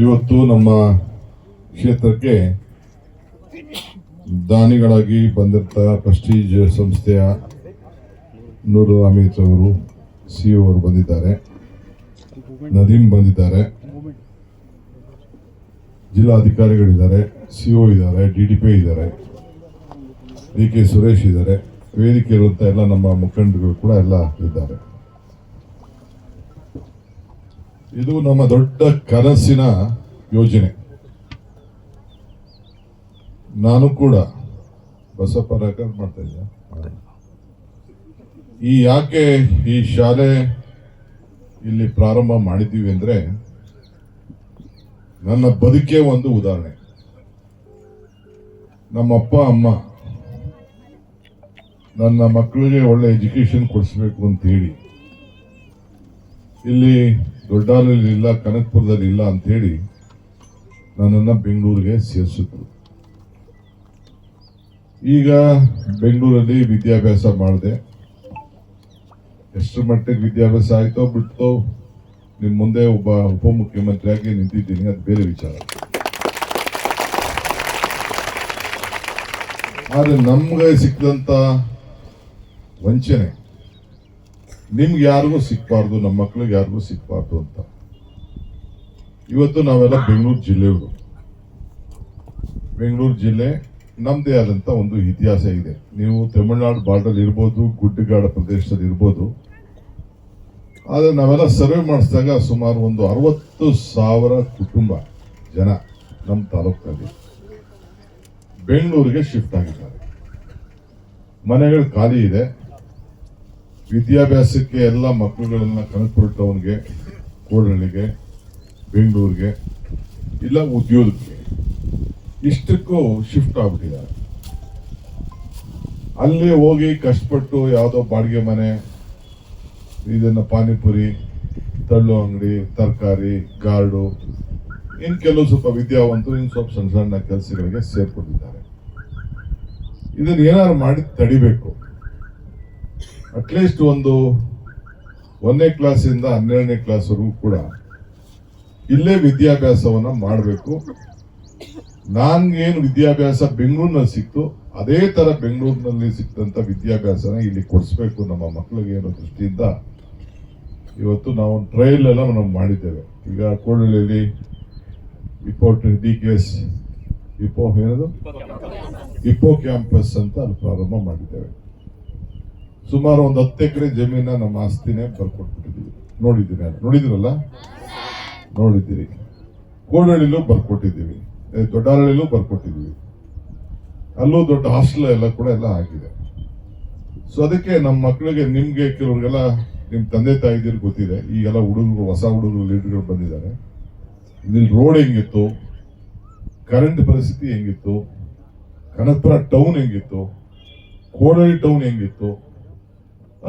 ಇವತ್ತು ನಮ್ಮ ಕ್ಷೇತ್ರಕ್ಕೆ ದಾನಿಗಳಾಗಿ ಬಂದಿರ್ತ ಪ್ರೆಸ್ಟೀಜ್ ಸಂಸ್ಥೆಯ ನೂರು ಅಮಿತ್ ಅವರು ಸಿಇಒ ಅವರು ಬಂದಿದ್ದಾರೆ, ನದೀಮ್ ಬಂದಿದ್ದಾರೆ, ಜಿಲ್ಲಾಧಿಕಾರಿಗಳಿದ್ದಾರೆ, ಸಿಇಒ ಇದ್ದಾರೆ, DDP ಇದ್ದಾರೆ, DK ಸುರೇಶ್ ಇದ್ದಾರೆ, ವೇದಿಕೆ ಇರುವಂತ ಎಲ್ಲ ನಮ್ಮ ಮುಖಂಡರು ಕೂಡ ಎಲ್ಲ ಇದ್ದಾರೆ. ಇದು ನಮ್ಮ ದೊಡ್ಡ ಕನಸಿನ ಯೋಜನೆ. ನಾನು ಕೂಡ ಬಸಪ್ಪ ರೆಕಾರ್ಡ್ ಮಾಡ್ತಾ ಇದ್ದೆ. ಯಾಕೆ ಈ ಶಾಲೆ ಇಲ್ಲಿ ಪ್ರಾರಂಭ ಮಾಡಿದ್ದೀವಿ ಅಂದ್ರೆ ನನ್ನ ಬದುಕೆ ಒಂದು ಉದಾಹರಣೆ. ನಮ್ಮ ಅಪ್ಪ ಅಮ್ಮ ನನ್ನ ಮಕ್ಕಳಿಗೆ ಒಳ್ಳೆ ಎಜುಕೇಶನ್ ಕೊಡಿಸ್ಬೇಕು ಅಂತ ಹೇಳಿ ಇಲ್ಲಿ ದೊಡ್ಡಾಲಲ್ಲಿ ಇಲ್ಲ, ಕನಕಪುರದಲ್ಲಿ ಇಲ್ಲ ಅಂತ ಹೇಳಿ ನನ್ನನ್ನು ಬೆಂಗಳೂರಿಗೆ ಸೇರಿಸಿದ್ರು. ಈಗ ಬೆಂಗಳೂರಲ್ಲಿ ವಿದ್ಯಾಭ್ಯಾಸ ಮಾಡಿದೆ. ಎಷ್ಟರ ಮಟ್ಟಿಗೆ ವಿದ್ಯಾಭ್ಯಾಸ ಆಯ್ತೋ ಬಿಡ್ತೋ, ನಿಮ್ಮ ಮುಂದೆ ಒಬ್ಬ ಉಪಮುಖ್ಯಮಂತ್ರಿಯಾಗಿ ನಿಂತಿದ್ದೀನಿ, ಅದು ಬೇರೆ ವಿಚಾರ. ಆದ್ರೆ ನಮ್ಗೆ ಸಿಕ್ಕಂತ ವಂಚನೆ ನಿಮ್ಗೆ ಯಾರಿಗೂ ಸಿಕ್ಬಾರ್ದು, ನಮ್ಮ ಮಕ್ಳಿಗೆ ಯಾರಿಗೂ ಸಿಕ್ಬಾರ್ದು ಅಂತ ಇವತ್ತು ನಾವೆಲ್ಲ ಬೆಂಗಳೂರು ಜಿಲ್ಲೆಯವರು. ಬೆಂಗಳೂರು ಜಿಲ್ಲೆ ನಮ್ದೇ ಆದಂತ ಒಂದು ಇತಿಹಾಸ ಇದೆ. ನೀವು ತಮಿಳುನಾಡು ಬಾರ್ಡರ್ ಇರ್ಬೋದು, ಗುಡ್ಡಗಾಡ ಪ್ರದೇಶದಲ್ಲಿ ಇರ್ಬೋದು. ಆದ್ರೆ ನಾವೆಲ್ಲ ಸರ್ವೆ ಮಾಡಿಸಿದಾಗ ಸುಮಾರು ಒಂದು 60,000 ಕುಟುಂಬ ಜನ ನಮ್ಮ ತಾಲೂಕಿನಲ್ಲಿ ಬೆಂಗಳೂರಿಗೆ ಶಿಫ್ಟ್ ಆಗಿದ್ದಾರೆ. ಮನೆಗಳು ಖಾಲಿ ಇದೆ. ವಿದ್ಯಾಭ್ಯಾಸಕ್ಕೆ ಎಲ್ಲ ಮಕ್ಕಳುಗಳನ್ನ ಕನಕಪುರ ಟೌನ್ಗೆ, ಕೋಡಹಳ್ಳಿಗೆ, ಬೆಂಗಳೂರಿಗೆ, ಇಲ್ಲ ಉದ್ಯೋಗಕ್ಕೆ, ಇಷ್ಟಕ್ಕೂ ಶಿಫ್ಟ್ ಆಗ್ಬಿಟ್ಟಿದ್ದಾರೆ. ಅಲ್ಲಿ ಹೋಗಿ ಕಷ್ಟಪಟ್ಟು ಯಾವುದೋ ಬಾಡಿಗೆ ಮನೆ, ಇದನ್ನ ಪಾನಿಪುರಿ, ತಳ್ಳು ಅಂಗಡಿ, ತರಕಾರಿ, ಗಾರ್ಡು, ಇನ್ ಕೆಲವು ಸ್ವಲ್ಪ ವಿದ್ಯಾವಂತರು ಇನ್ ಸ್ವಲ್ಪ ಸಣ್ಣ ಸಣ್ಣ ಕೆಲಸಗಳಿಗೆ ಸೇರ್ಕೊಂಡಿದ್ದಾರೆ. ಇದನ್ನ ಏನಾದ್ರು ಮಾಡಿ ತಡಿಬೇಕು. ಅಟ್ಲೀಸ್ಟ್ ಒಂದು 1ನೇ ಕ್ಲಾಸಿಂದ 12ನೇ ಕ್ಲಾಸ್ವರೆಗೂ ಕೂಡ ಇಲ್ಲೇ ವಿದ್ಯಾಭ್ಯಾಸವನ್ನ ಮಾಡಬೇಕು. ನಾನ್ಗೇನು ವಿದ್ಯಾಭ್ಯಾಸ ಬೆಂಗಳೂರಿನಲ್ಲಿ ಸಿಕ್ತು, ಅದೇ ತರ ಬೆಂಗಳೂರಿನಲ್ಲಿ ಸಿಕ್ತಂತ ವಿದ್ಯಾಭ್ಯಾಸನ ಇಲ್ಲಿ ಕೊಡಿಸ್ಬೇಕು ನಮ್ಮ ಮಕ್ಕಳಿಗೆ ಅನ್ನೋ ದೃಷ್ಟಿಯಿಂದ ಇವತ್ತು ನಾವು ಟ್ರಯಲ್ ಎಲ್ಲ ನಾವು ಮಾಡಿದ್ದೇವೆ. ಈಗ ಕೋಡಹಳ್ಳಿಯಲ್ಲಿ DKS ಇಪೋ ಕ್ಯಾಂಪಸ್ ಅಂತ ಅಲ್ಲಿ ಪ್ರಾರಂಭ ಮಾಡಿದ್ದೇವೆ. ಸುಮಾರು ಒಂದು 10 ಎಕರೆ ಜಮೀನ ನಮ್ಮ ಆಸ್ತಿನೇ ಬರ್ಕೊಟ್ಬಿಟ್ಟಿದ್ದೀವಿ. ನೋಡಿದಿರಲ್ಲ, ನೋಡಿದ್ದೀರಿ. ಕೋಡಹಳ್ಳಿಲೂ ಬರ್ಕೊಟ್ಟಿದ್ದೀವಿ, ದೊಡ್ಡಹಳ್ಳಿಲೂ ಬರ್ಕೊಟ್ಟಿದ್ದೀವಿ. ಅಲ್ಲೂ ದೊಡ್ಡ ಹಾಸ್ಟೆಲ್ ಎಲ್ಲ ಕೂಡ ಎಲ್ಲ ಆಗಿದೆ. ಸೊ ಅದಕ್ಕೆ ನಮ್ಮ ಮಕ್ಕಳಿಗೆ, ನಿಮ್ಗೆ ಕೆಲವ್ರಿಗೆಲ್ಲ ನಿಮ್ ತಂದೆ ತಾಯಿದಿರು ಗೊತ್ತಿದೆ. ಈಗೆಲ್ಲ ಹುಡುಗರು, ಹೊಸ ಹುಡುಗರು ಲೀಡರ್ಗಳು ಬಂದಿದ್ದಾರೆ. ಇಲ್ಲಿ ರೋಡ್ ಹೆಂಗಿತ್ತು, ಕರೆಂಟ್ ಪರಿಸ್ಥಿತಿ ಹೆಂಗಿತ್ತು, ಕನಕಪುರ ಟೌನ್ ಹೆಂಗಿತ್ತು, ಕೋಡಹಳ್ಳಿ ಟೌನ್ ಹೆಂಗಿತ್ತು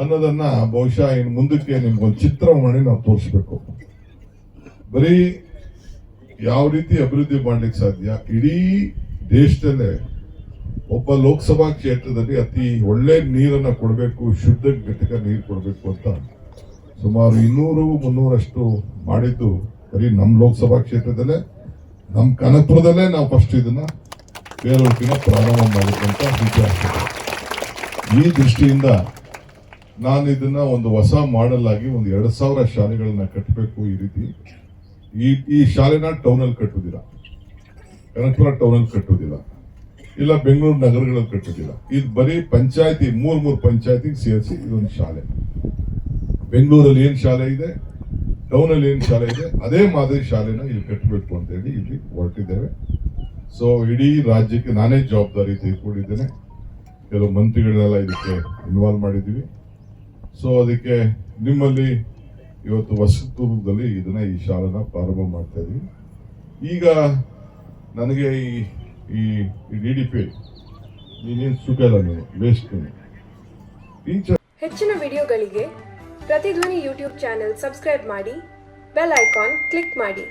ಅನ್ನೋದನ್ನ ಬಹುಶಃ ಇನ್ನು ಮುಂದಕ್ಕೆ ನಿಮ್ಗೊಂದು ಚಿತ್ರ ಮಾಡಿ ನಾವು ತೋರಿಸ್ಬೇಕು. ಬರೀ ಯಾವ ರೀತಿ ಅಭಿವೃದ್ಧಿ ಮಾಡ್ಲಿಕ್ಕೆ ಸಾಧ್ಯ, ಇಡೀ ದೇಶದಲ್ಲೇ ಒಬ್ಬ ಲೋಕಸಭಾ ಕ್ಷೇತ್ರದಲ್ಲಿ ಅತಿ ಒಳ್ಳೆ ನೀರನ್ನ ಕೊಡಬೇಕು, ಶುದ್ಧ ಘಟಕ ನೀರು ಕೊಡಬೇಕು ಅಂತ ಸುಮಾರು 200-300 ಮಾಡಿದ್ದು ಬರೀ ನಮ್ಮ ಲೋಕಸಭಾ ಕ್ಷೇತ್ರದಲ್ಲೇ, ನಮ್ಮ ಕನಕಪುರದಲ್ಲೇ ನಾವು ಫಸ್ಟ್ ಇದನ್ನ ಬೇರೆಯವ್ರಿಗಿನ ಪ್ರಾರಂಭ ಮಾಡಿದಂತ ಇತಿಹಾಸ. ಈ ದೃಷ್ಟಿಯಿಂದ ನಾನು ಇದನ್ನ ಒಂದು ಹೊಸ ಮಾಡೆಲ್ ಆಗಿ ಒಂದು 2,000 ಶಾಲೆಗಳನ್ನ ಕಟ್ಟಬೇಕು. ಈ ರೀತಿ ಈ ಶಾಲೆನ ಟೌನಲ್ಲಿ ಕಟ್ಟುದಿಲ್ಲ, ಕನಕಪುರ ಟೌನಲ್ಲಿ ಕಟ್ಟುದಿಲ್ಲ, ಇಲ್ಲ ಬೆಂಗಳೂರು ನಗರಗಳಲ್ಲಿ ಕಟ್ಟುದಿಲ್ಲ. ಇದು ಬರೀ ಪಂಚಾಯತಿ, 3 ಪಂಚಾಯತಿಗೆ ಸೇರಿಸಿ ಇದೊಂದು ಶಾಲೆ. ಬೆಂಗಳೂರಲ್ಲಿ ಏನ್ ಶಾಲೆ ಇದೆ, ಟೌನಲ್ಲಿ ಏನ್ ಶಾಲೆ ಇದೆ, ಅದೇ ಮಾದರಿ ಶಾಲೆನ ಇಲ್ಲಿ ಕಟ್ಟಬೇಕು ಅಂತ ಹೇಳಿ ಇಲ್ಲಿ ಹೊರಟಿದ್ದೇವೆ. ಸೊ ಇಡೀ ರಾಜ್ಯಕ್ಕೆ ನಾನೇ ಜವಾಬ್ದಾರಿ ತೆಗೆದುಕೊಂಡಿದ್ದೇನೆ. ಕೆಲವು ಮಂತ್ರಿಗಳನ್ನೆಲ್ಲ ಇದಕ್ಕೆ ಇನ್ವಾಲ್ವ್ ಮಾಡಿದ್ದೀವಿ. ಸೊ ಅದಕ್ಕೆ ನಿಮ್ಮಲ್ಲಿ ಇವತ್ತು ಹೊಸದುರ್ಗದಲ್ಲಿ ಈ ಶಾಲೆನ ಪ್ರಾರಂಭ ಮಾಡ್ತಾ ಇದೀವಿ. ಈಗ ನನಗೆ ಈ DDP ನೀನೇನು ಸುಖಲ್ಲ, ನೀವು ವೇಸ್ಟ್. ಹೆಚ್ಚಿನ ವಿಡಿಯೋಗಳಿಗೆ ಪ್ರತಿಧ್ವನಿ ಯೂಟ್ಯೂಬ್ ಚಾನೆಲ್ ಸಬ್ಸ್ಕ್ರೈಬ್ ಮಾಡಿ, ಬೆಲ್ ಐಕಾನ್ ಕ್ಲಿಕ್ ಮಾಡಿ.